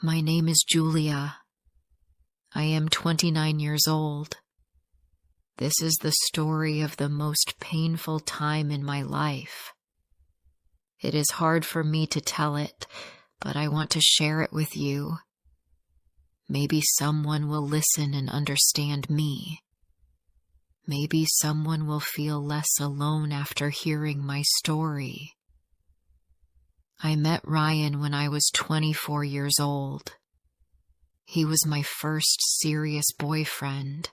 My name is Julia. I am 29 years old. This is the story of the most painful time in my life. It is hard for me to tell it, but I want to share it with you. Maybe someone will listen and understand me. Maybe someone will feel less alone after hearing my story. I met Ryan when I was 24 years old. He was my first serious boyfriend.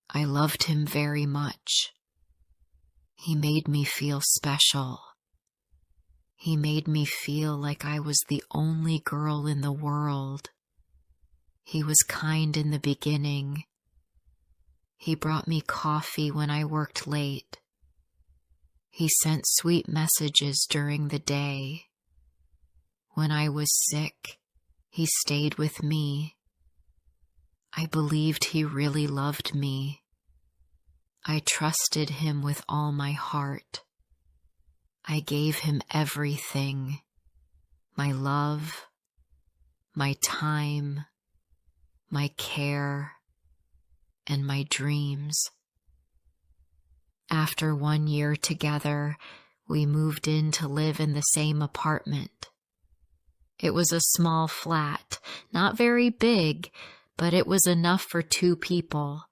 I loved him very much. He made me feel special. He made me feel like I was the only girl in the world. He was kind in the beginning. He brought me coffee when I worked late. He sent sweet messages during the day. When I was sick, he stayed with me. I believed he really loved me. I trusted him with all my heart. I gave him everything: my love, my time, my care, and my dreams. After 1 year together, we moved in to live in the same apartment. It was a small flat, not very big, but it was enough for 2 people.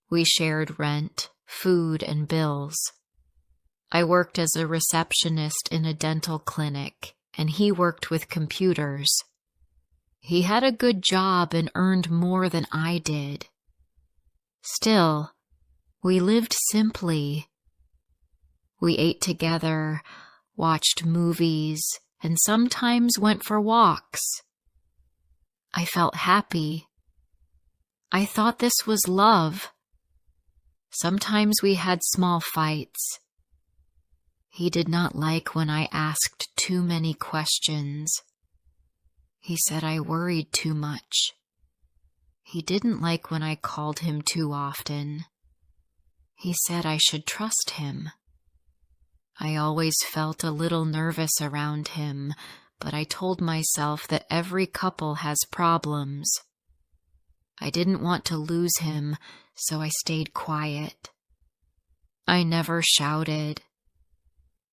We shared rent, food, and bills. I worked as a receptionist in a dental clinic, and he worked with computers. He had a good job and earned more than I did. Still, we lived simply. We ate together, watched movies, and sometimes went for walks. I felt happy. I thought this was love. Sometimes we had small fights. He did not like when I asked too many questions. He said I worried too much. He didn't like when I called him too often. He said I should trust him. I always felt a little nervous around him, but I told myself that every couple has problems. I didn't want to lose him, so I stayed quiet. I never shouted.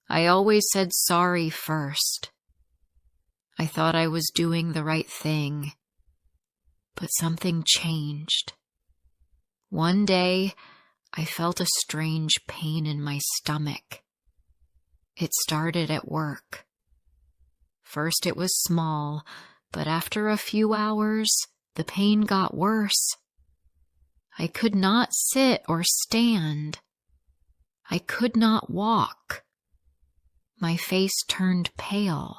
I always said sorry first. I thought I was doing the right thing, but something changed. One day, I felt a strange pain in my stomach. It started at work. First it was small, but after a few hours, the pain got worse. I could not sit or stand. I could not walk. My face turned pale.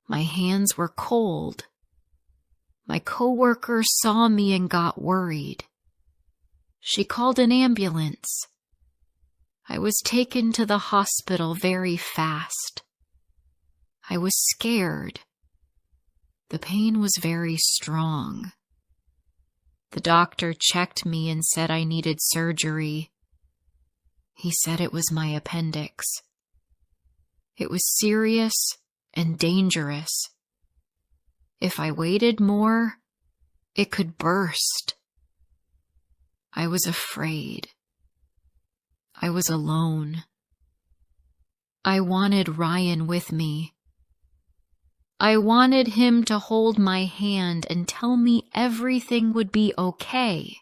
My hands were cold. My coworker saw me and got worried. She called an ambulance. I was taken to the hospital very fast. I was scared. The pain was very strong. The doctor checked me and said I needed surgery. He said it was my appendix. It was serious and dangerous. If I waited more, it could burst. I was afraid. I was alone. I wanted Ryan with me. I wanted him to hold my hand and tell me everything would be okay.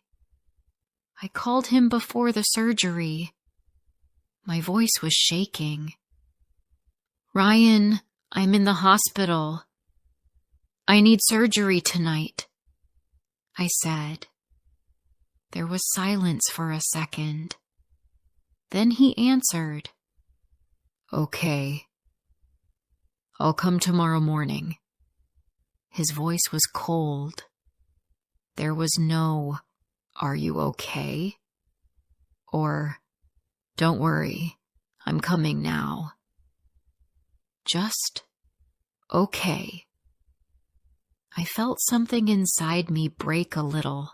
I called him before the surgery. My voice was shaking. Ryan, I'm in the hospital. I need surgery tonight, I said. There was silence for a second. Then he answered, Okay. I'll come tomorrow morning. His voice was cold. There was no, Are you okay? Or, Don't worry, I'm coming now. Just, okay. I felt something inside me break a little,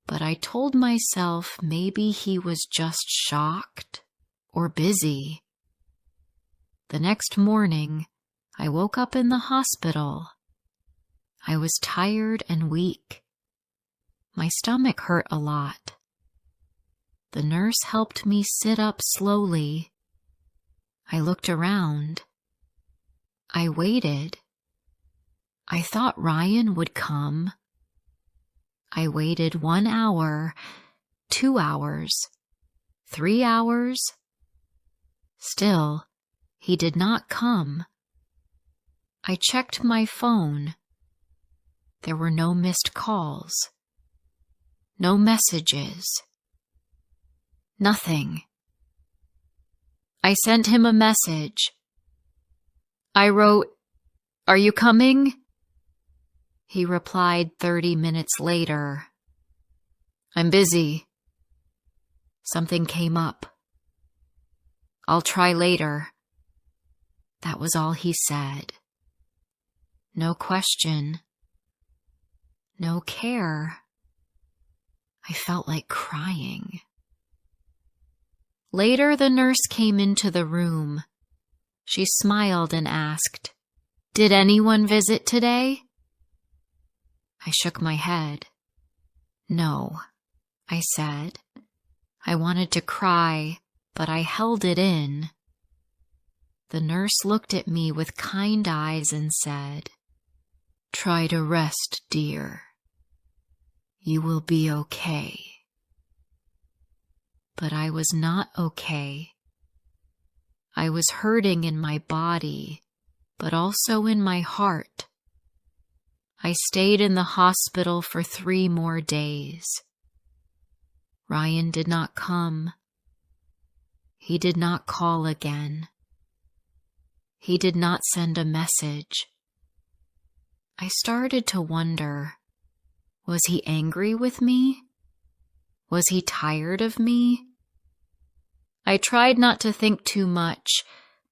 but I told myself maybe he was just shocked or busy. The next morning, I woke up in the hospital I was tired and weak. My stomach hurt a lot. The nurse helped me sit up slowly. I looked around. I waited. I thought Ryan would come. I waited 1 hour, 2 hours, 3 hours. Still, he did not come. I checked my phone. There were no missed calls. No messages. Nothing. I sent him a message. I wrote, "Are you coming?" He replied 30 minutes later, "I'm busy. Something came up. I'll try later." That was all he said. No question. No care. I felt like crying. Later, the nurse came into the room. She smiled and asked, "Did anyone visit today?" I shook my head. "No," I said. I wanted to cry, but I held it in. The nurse looked at me with kind eyes and said, "Try to rest, dear. You will be okay." But I was not okay. I was hurting in my body, but also in my heart. I stayed in the hospital for 3 more days. Ryan did not come. He did not call again. He did not send a message. I started to wonder, was he angry with me? Was he tired of me? I tried not to think too much,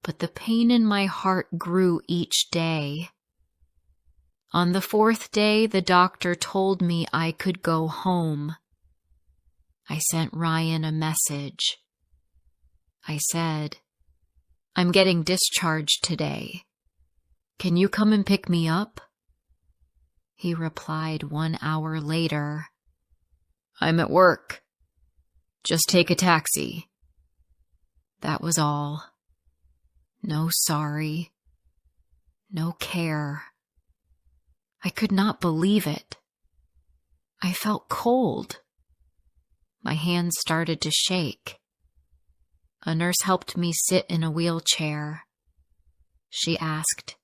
but the pain in my heart grew each day. On the 4th day, the doctor told me I could go home. I sent Ryan a message. I said, "I'm getting discharged today. Can you come and pick me up?" He replied 1 hour later, "I'm at work. Just take a taxi." That was all. No sorry. No care. I could not believe it. I felt cold. My hands started to shake. A nurse helped me sit in a wheelchair. She asked,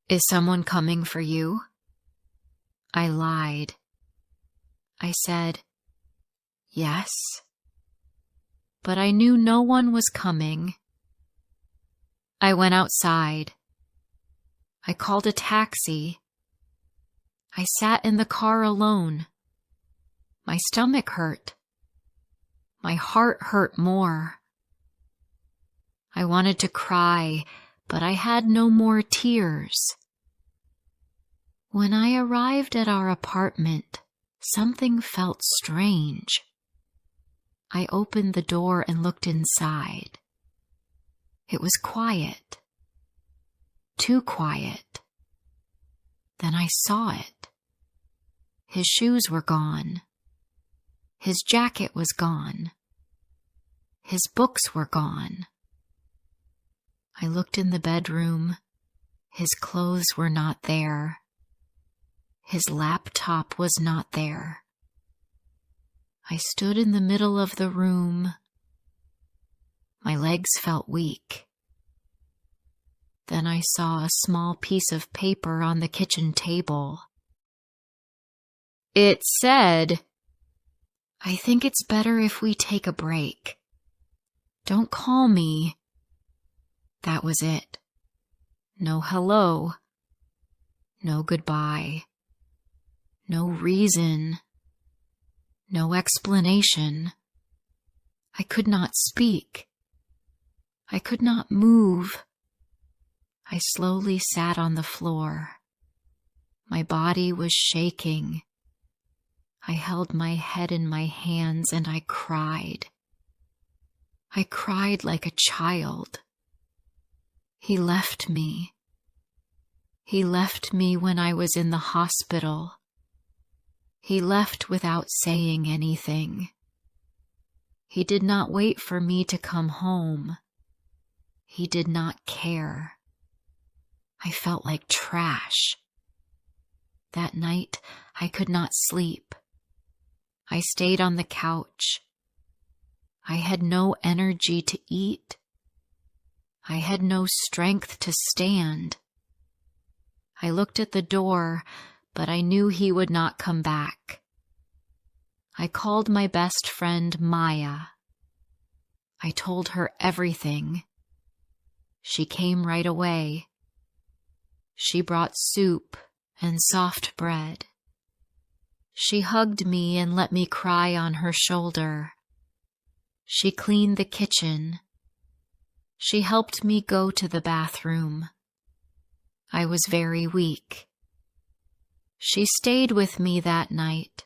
"Is someone coming for you?" I lied. I said, "Yes." But I knew no one was coming. I went outside. I called a taxi. I sat in the car alone. My stomach hurt. My heart hurt more. I wanted to cry, but I had no more tears. When I arrived at our apartment, something felt strange. I opened the door and looked inside. It was quiet. Too quiet. Then I saw it. His shoes were gone. His jacket was gone. His books were gone. I looked in the bedroom. His clothes were not there. His laptop was not there. I stood in the middle of the room. My legs felt weak. Then I saw a small piece of paper on the kitchen table. It said, "I think it's better if we take a break. Don't call me." That was it. No hello. No goodbye. No reason. No explanation. I could not speak. I could not move. I slowly sat on the floor. My body was shaking. I held my head in my hands and I cried. I cried like a child. He left me. He left me when I was in the hospital. He left without saying anything. He did not wait for me to come home. He did not care. I felt like trash. That night, I could not sleep. I stayed on the couch. I had no energy to eat. I had no strength to stand. I looked at the door, but I knew he would not come back. I called my best friend Maya. I told her everything. She came right away. She brought soup and soft bread. She hugged me and let me cry on her shoulder. She cleaned the kitchen. She helped me go to the bathroom. I was very weak. She stayed with me that night.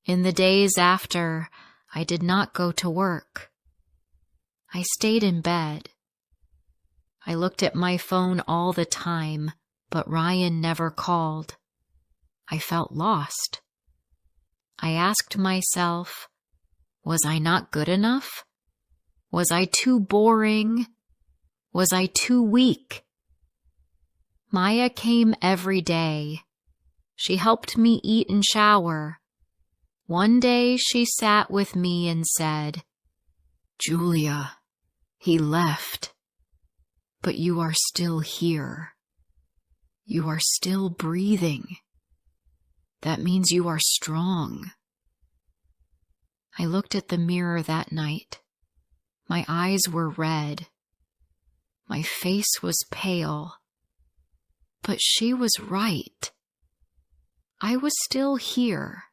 In the days after, I did not go to work. I stayed in bed. I looked at my phone all the time, but Ryan never called. I felt lost. I asked myself, was I not good enough? Was I too boring? Was I too weak? Maya came every day. She helped me eat and shower. One day she sat with me and said, "Julia, he left, but you are still here. You are still breathing. That means you are strong." I looked at the mirror that night. My eyes were red. My face was pale. But she was right. I was still here.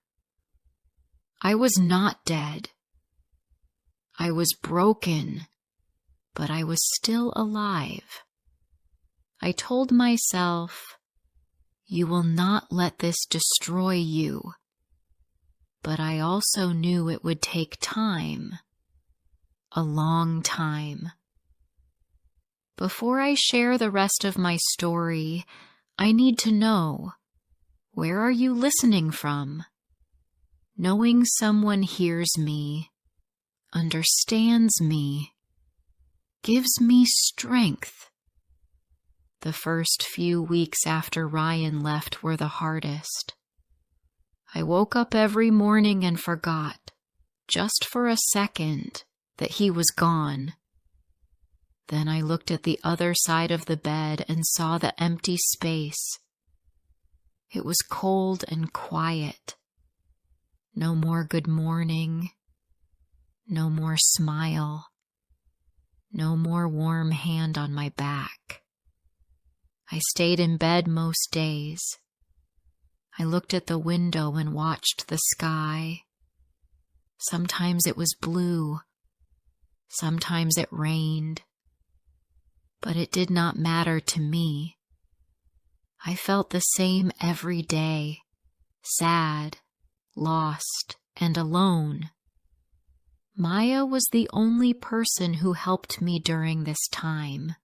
I was not dead. I was broken, but I was still alive. I told myself, you will not let this destroy you. But I also knew it would take time. A long time. Before I share the rest of my story, I need to know, where are you listening from? Knowing someone hears me, understands me, gives me strength. The first few weeks after Ryan left were the hardest. I woke up every morning and forgot, just for a second, that he was gone. Then I looked at the other side of the bed and saw the empty space. It was cold and quiet. No more good morning. No more smile. No more warm hand on my back. I stayed in bed most days. I looked at the window and watched the sky. Sometimes it was blue. Sometimes it rained. But it did not matter to me. I felt the same every day, sad, lost, and alone. Maya was the only person who helped me during this time.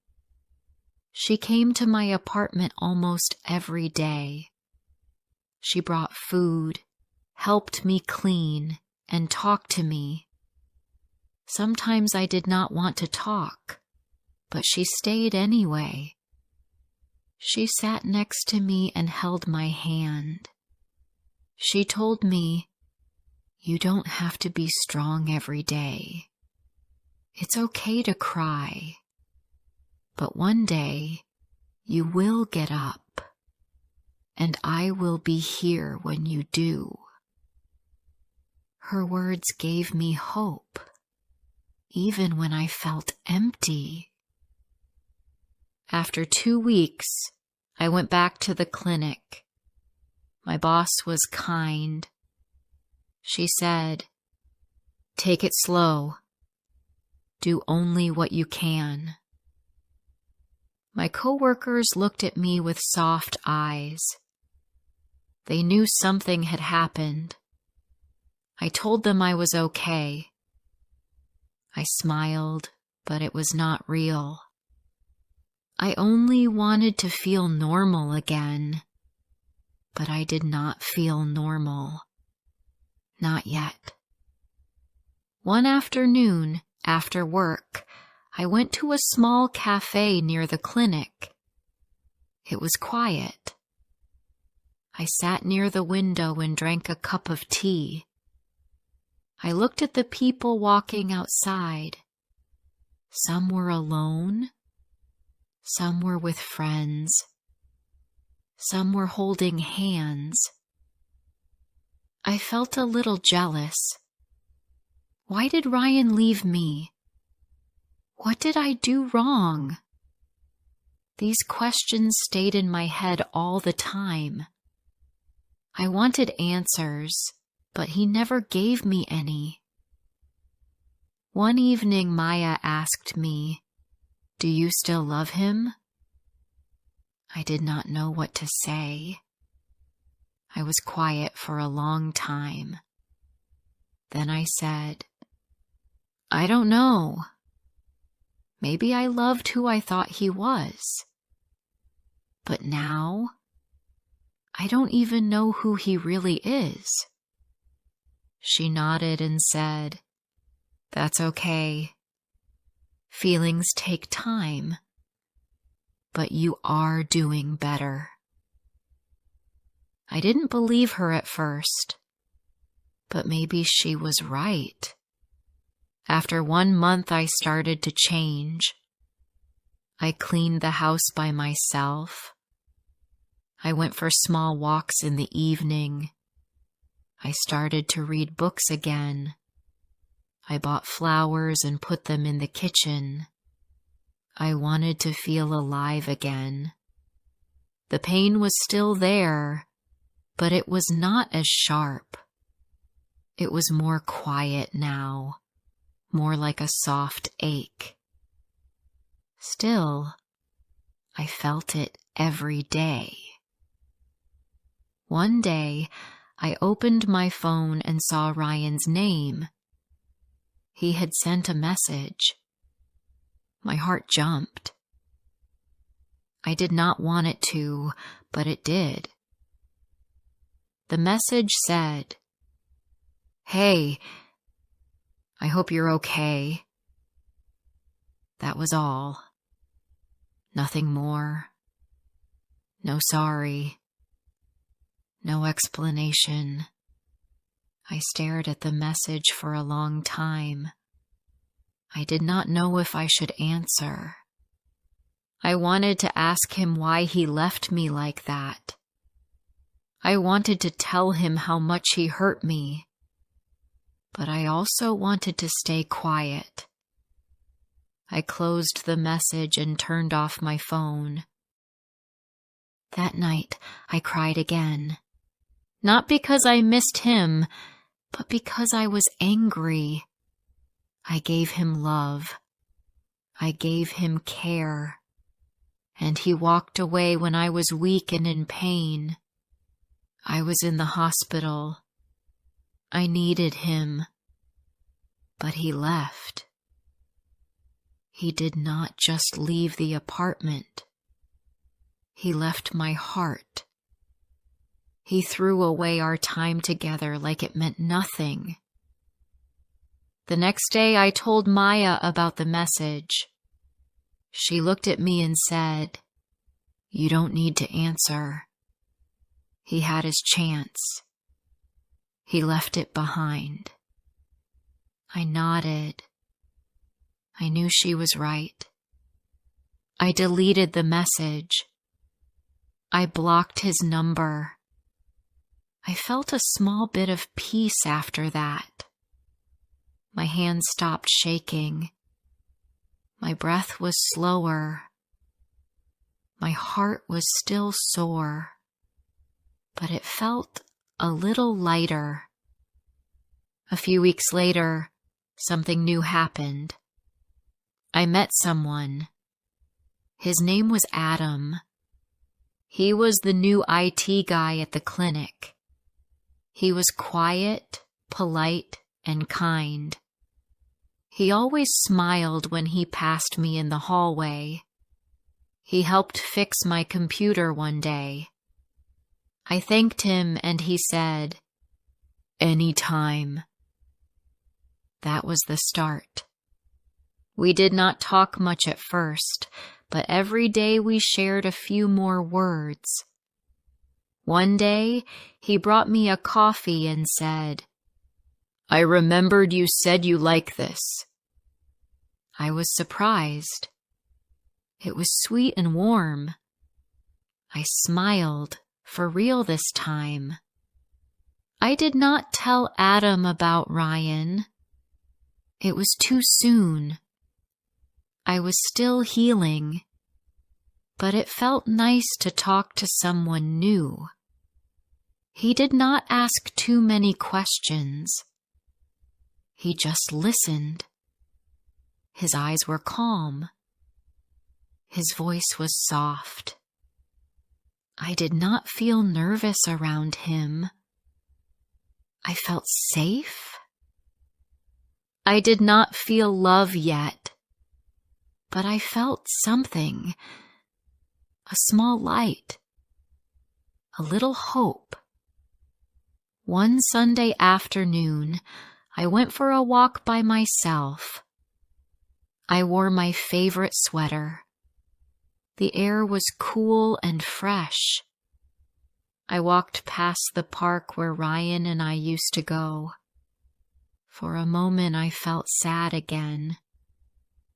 She came to my apartment almost every day. She brought food, helped me clean, and talked to me. Sometimes I did not want to talk, but she stayed anyway. She sat next to me and held my hand. She told me, "You don't have to be strong every day. It's okay to cry. But one day, you will get up, and I will be here when you do." Her words gave me hope, even when I felt empty. After 2 weeks, I went back to the clinic. My boss was kind. She said, "Take it slow. Do only what you can." My coworkers looked at me with soft eyes. They knew something had happened. I told them I was okay. I smiled, but it was not real. I only wanted to feel normal again, but I did not feel normal. Not yet. One afternoon, after work, I went to a small cafe near the clinic. It was quiet. I sat near the window and drank a cup of tea. I looked at the people walking outside. Some were alone. Some were with friends. Some were holding hands. I felt a little jealous. Why did Ryan leave me? What did I do wrong? These questions stayed in my head all the time. I wanted answers, but he never gave me any. One evening, Maya asked me, "Do you still love him?" I did not know what to say. I was quiet for a long time. Then I said, "I don't know. Maybe I loved who I thought he was. But now, I don't even know who he really is." She nodded and said, "That's okay. Feelings take time, but you are doing better." I didn't believe her at first, but maybe she was right. After 1 month, I started to change. I cleaned the house by myself. I went for small walks in the evening. I started to read books again. I bought flowers and put them in the kitchen. I wanted to feel alive again. The pain was still there, but it was not as sharp. It was more quiet now, more like a soft ache. Still, I felt it every day. One day, I opened my phone and saw Ryan's name. He had sent a message. My heart jumped. I did not want it to, but it did. The message said, "Hey, I hope you're okay." That was all. Nothing more. No sorry. No explanation. I stared at the message for a long time. I did not know if I should answer. I wanted to ask him why he left me like that. I wanted to tell him how much he hurt me, but I also wanted to stay quiet. I closed the message and turned off my phone. That night, I cried again. Not because I missed him, but because I was angry. I gave him love. I gave him care. And he walked away when I was weak and in pain. I was in the hospital. I needed him. But he left. He did not just leave the apartment. He left my heart. He threw away our time together like it meant nothing. The next day I told Maya about the message. She looked at me and said, "You don't need to answer. He had his chance. He left it behind." I nodded. I knew she was right. I deleted the message. I blocked his number. I felt a small bit of peace after that. My hands stopped shaking. My breath was slower. My heart was still sore, but it felt a little lighter. A few weeks later, something new happened. I met someone. His name was Adam. He was the new IT guy at the clinic. He was quiet, polite, and kind. He always smiled when he passed me in the hallway. He helped fix my computer one day. I thanked him and he said, "Anytime." That was the start. We did not talk much at first, but every day we shared a few more words. One day, he brought me a coffee and said, "I remembered you said you like this." I was surprised. It was sweet and warm. I smiled, for real this time. I did not tell Adam about Ryan. It was too soon. I was still healing, but it felt nice to talk to someone new. He did not ask too many questions. He just listened. His eyes were calm. His voice was soft. I did not feel nervous around him. I felt safe. I did not feel love yet, but I felt something, a small light, a little hope. One Sunday afternoon, I went for a walk by myself. I wore my favorite sweater. The air was cool and fresh. I walked past the park where Ryan and I used to go. For a moment I felt sad again,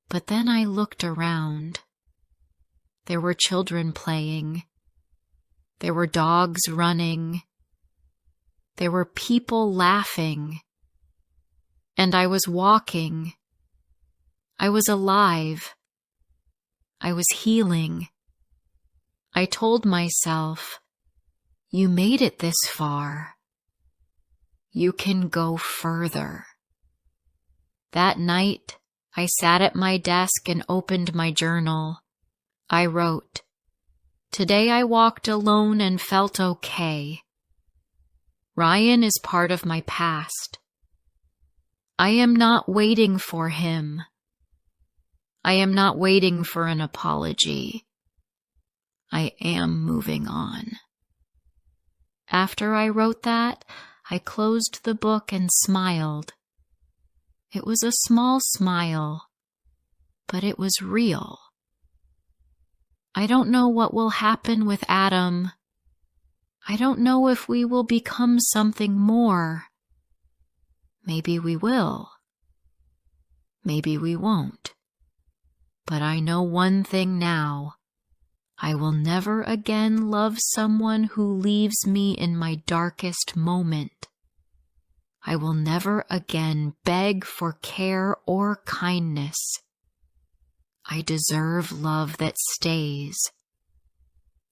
but then I looked around. There were children playing. There were dogs running. There were people laughing. And I was walking. I was alive. I was healing. I told myself, "You made it this far. You can go further." That night, I sat at my desk and opened my journal. I wrote, "Today I walked alone and felt okay. Ryan is part of my past. I am not waiting for him. I am not waiting for an apology. I am moving on." After I wrote that, I closed the book and smiled. It was a small smile, but it was real. I don't know what will happen with Adam. I don't know if we will become something more. Maybe we will. Maybe we won't. But I know one thing now. I will never again love someone who leaves me in my darkest moment. I will never again beg for care or kindness. I deserve love that stays.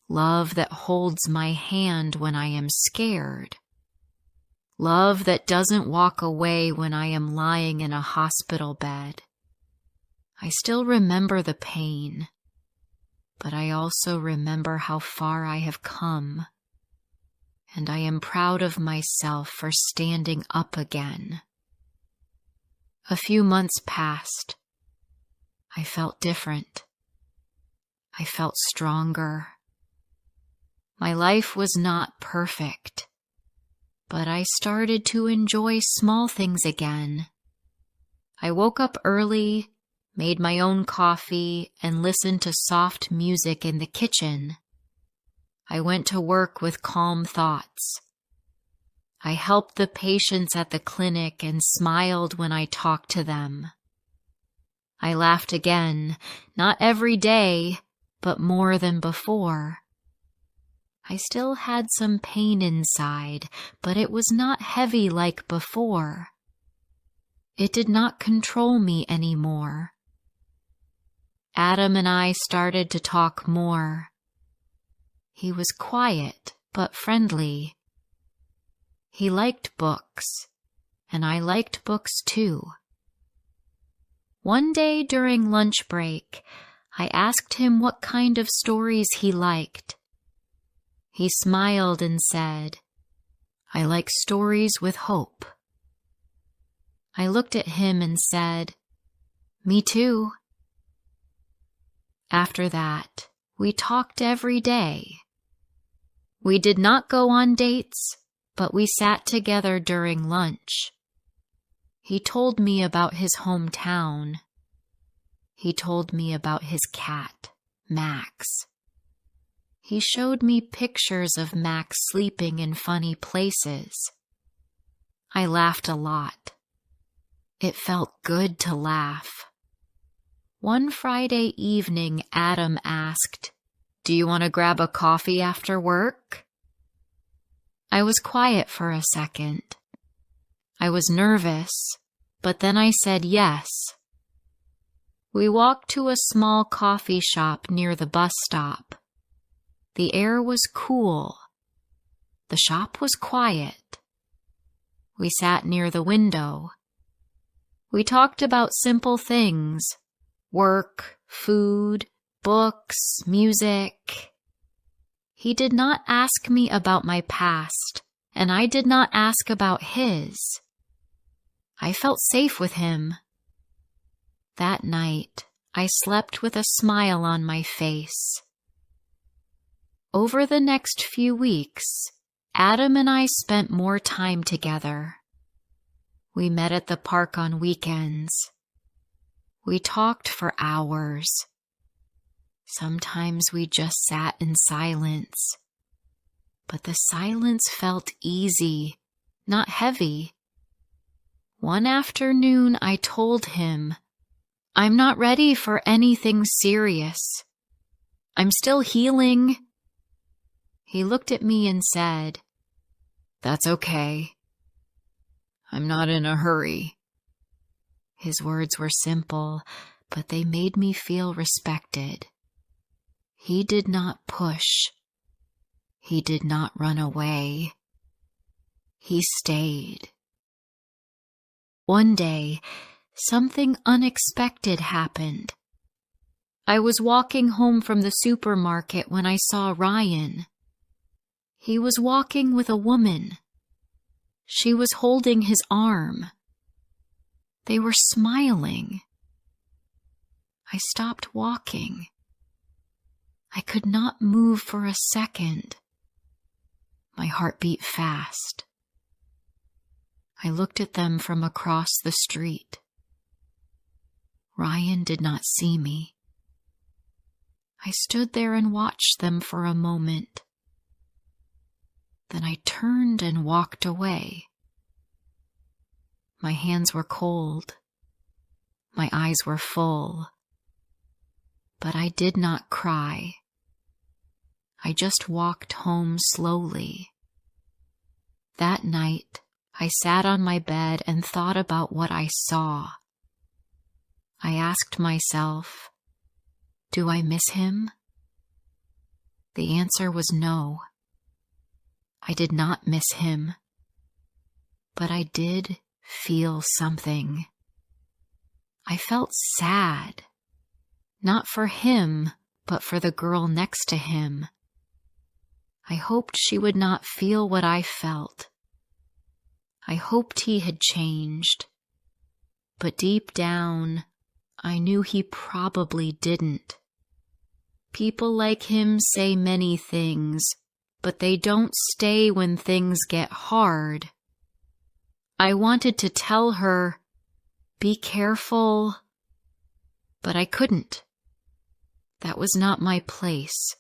Love that holds my hand when I am scared. Love that doesn't walk away when I am lying in a hospital bed. I still remember the pain, but I also remember how far I have come, and I am proud of myself for standing up again. A few months passed. I felt different. I felt stronger. My life was not perfect, but I started to enjoy small things again. I woke up early, made my own coffee, and listened to soft music in the kitchen. I went to work with calm thoughts. I helped the patients at the clinic and smiled when I talked to them. I laughed again, not every day, but more than before. I still had some pain inside, but it was not heavy like before. It did not control me anymore. Adam and I started to talk more. He was quiet, but friendly. He liked books, and I liked books too. One day during lunch break, I asked him what kind of stories he liked. He smiled and said, "I like stories with hope." I looked at him and said, "Me too." After that, We talked every day. We did not go on dates, but we sat together during lunch. He told me about his hometown. He told me about his cat, Max. He showed me pictures of Max sleeping in funny places. I laughed a lot. It felt good to laugh. One Friday evening, Adam asked, "Do you want to grab a coffee after work?" I was quiet for a second. I was nervous, but then I said yes. We walked to a small coffee shop near the bus stop. The air was cool. The shop was quiet. We sat near the window. We talked about simple things: work, food, books, music. He did not ask me about my past, and I did not ask about his. I felt safe with him. That night, I slept with a smile on my face. Over the next few weeks, Adam and I spent more time together. We met at the park on weekends. We talked for hours. Sometimes we just sat in silence. But the silence felt easy, not heavy. One afternoon I told him, "I'm not ready for anything serious. I'm still healing." He looked at me and said, "That's okay. I'm not in a hurry." His words were simple, but they made me feel respected. He did not push. He did not run away. He stayed. One day, something unexpected happened. I was walking home from the supermarket when I saw Ryan. He was walking with a woman. She was holding his arm. They were smiling. I stopped walking. I could not move for a second. My heart beat fast. I looked at them from across the street. Ryan did not see me. I stood there and watched them for a moment. Then I turned and walked away. My hands were cold. My eyes were full. But I did not cry. I just walked home slowly. That night, I sat on my bed and thought about what I saw. I asked myself, do I miss him? The answer was no. I did not miss him. But I did feel something. I felt sad. Not for him, but for the girl next to him. I hoped she would not feel what I felt. I hoped he had changed. But deep down, I knew he probably didn't. People like him say many things, but they don't stay when things get hard. I wanted to tell her, be careful, but I couldn't. That was not my place.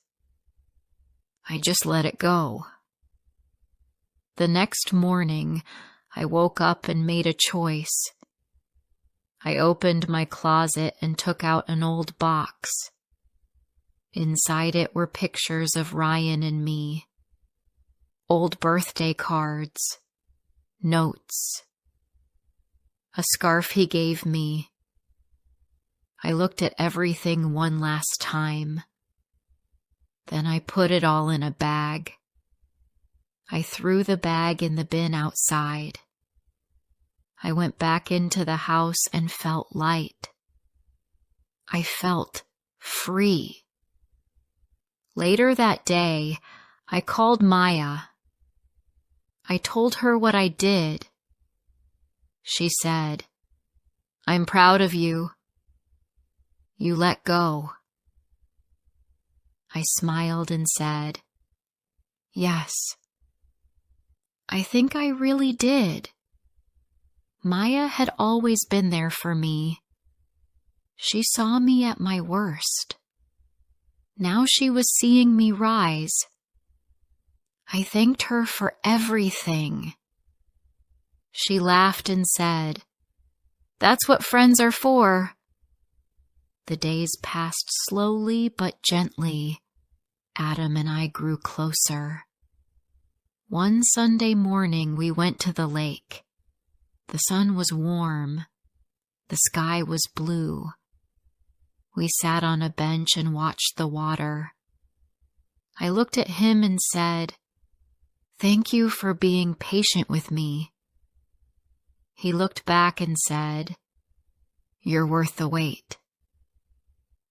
I just let it go. The next morning, I woke up and made a choice. I opened my closet and took out an old box. Inside it were pictures of Ryan and me, old birthday cards, notes, a scarf he gave me. I looked at everything one last time. Then I put it all in a bag. I threw the bag in the bin outside. I went back into the house and felt light. I felt free. Later that day, I called Maya. I told her what I did. She said, "I'm proud of you. You let go." I smiled and said, "Yes, I think I really did." Maya had always been there for me. She saw me at my worst. Now she was seeing me rise. I thanked her for everything. She laughed and said, "That's what friends are for." The days passed slowly but gently. Adam and I grew closer. One Sunday morning we went to the lake. The sun was warm. The sky was blue. We sat on a bench and watched the water. I looked at him and said, "Thank you for being patient with me." He looked back and said, "You're worth the wait."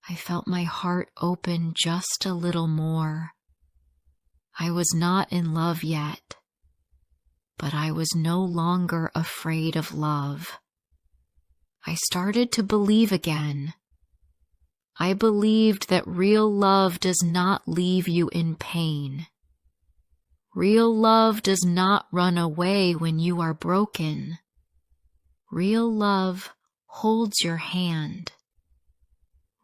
I felt my heart open just a little more. I was not in love yet, but I was no longer afraid of love. I started to believe again. I believed that real love does not leave you in pain. Real love does not run away when you are broken. Real love holds your hand.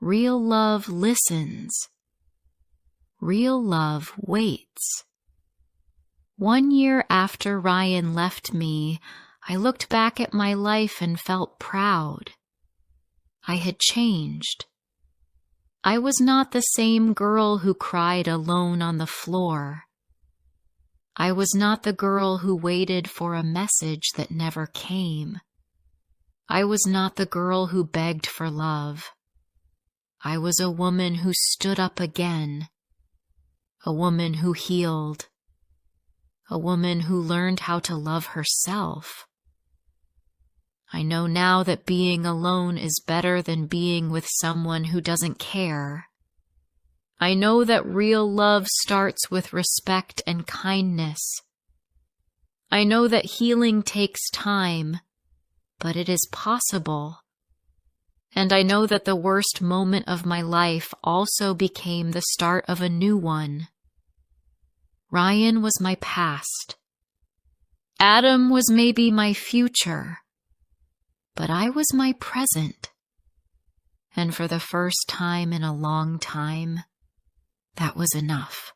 Real love listens. Real love waits. 1 year after Ryan left me, I looked back at my life and felt proud. I had changed. I was not the same girl who cried alone on the floor. I was not the girl who waited for a message that never came. I was not the girl who begged for love. I was a woman who stood up again. A woman who healed. A woman who learned how to love herself. I know now that being alone is better than being with someone who doesn't care. I know that real love starts with respect and kindness. I know that healing takes time, but it is possible. And I know that the worst moment of my life also became the start of a new one. Ryan was my past. Adam was maybe my future. But I was my present. And for the first time in a long time, that was enough.